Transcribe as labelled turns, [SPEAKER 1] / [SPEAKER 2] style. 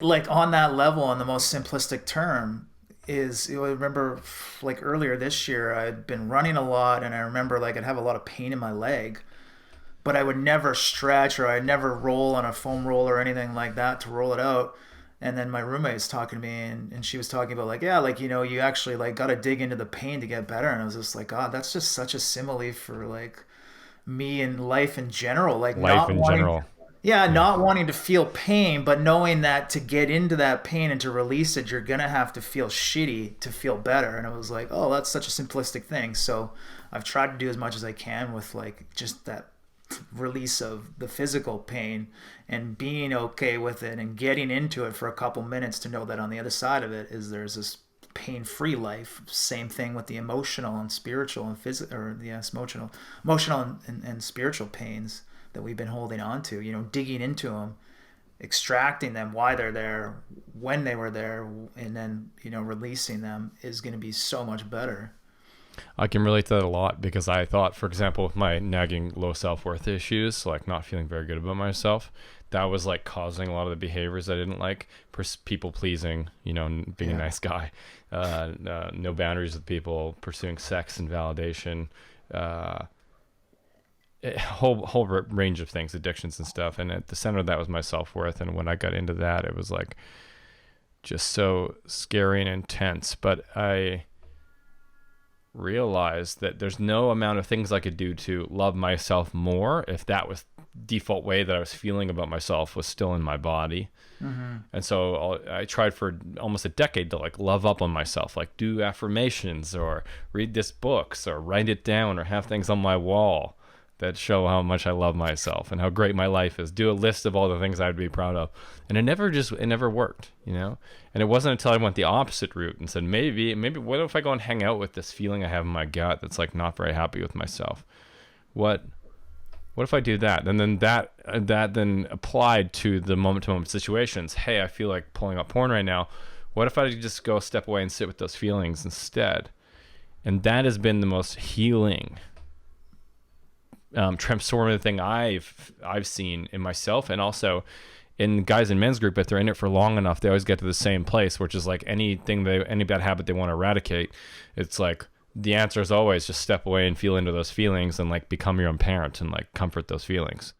[SPEAKER 1] like on that level, on the most simplistic term, is, I remember like earlier this year, I'd been running a lot, and I remember like I'd have a lot of pain in my leg, but I would never stretch or I'd never roll on a foam roller or anything like that to roll it out. And then my roommate was talking to me, and she was talking about like, yeah, like, you actually like got to dig into the pain to get better. And I was just like, God, that's just such a simile for like me and life in general, like
[SPEAKER 2] Life
[SPEAKER 1] not
[SPEAKER 2] in
[SPEAKER 1] wanting,
[SPEAKER 2] general.
[SPEAKER 1] yeah,
[SPEAKER 2] Yeah.
[SPEAKER 1] not wanting to feel pain, but knowing that to get into that pain and to release it, you're gonna have to feel shitty to feel better. And it was like, oh, that's such a simplistic thing. So I've tried to do as much as I can with like just that release of the physical pain and being okay with it and getting into it for a couple minutes to know that on the other side of it is there's this pain-free life. Same thing with the emotional and spiritual and physical, or yes, emotional and spiritual pains that we've been holding on to, digging into them, extracting them, why they're there, when they were there, and then releasing them is going to be so much better.
[SPEAKER 2] I can relate to that a lot because I thought, for example, with my nagging low self worth issues, like not feeling very good about myself, that was like causing a lot of the behaviors I didn't like. People pleasing, being a
[SPEAKER 1] Yeah.
[SPEAKER 2] nice guy, no boundaries with people, pursuing sex and validation, uh, a whole range of things, addictions and stuff. And at the center of that was my self worth. And when I got into that, it was like just so scary and intense. But I realize that there's no amount of things I could do to love myself more if that was default way that I was feeling about myself was still in my body.
[SPEAKER 1] Mm-hmm.
[SPEAKER 2] And so I tried for almost a decade to like love up on myself, like do affirmations or read this books or write it down or have things on my wall that show how much I love myself and how great my life is. Do a list of all the things I'd be proud of. And it never worked, And it wasn't until I went the opposite route and said, maybe what if I go and hang out with this feeling I have in my gut that's like not very happy with myself? What what if I do that? And then that then applied to the moment to moment situations. Hey, I feel like pulling up porn right now. What if I just go step away and sit with those feelings instead? And that has been the most healing transformative thing I've seen in myself, and also in guys and men's group. If they're in it for long enough, they always get to the same place, which is like any bad habit they want to eradicate. It's like the answer is always just step away and feel into those feelings and like become your own parent and like comfort those feelings.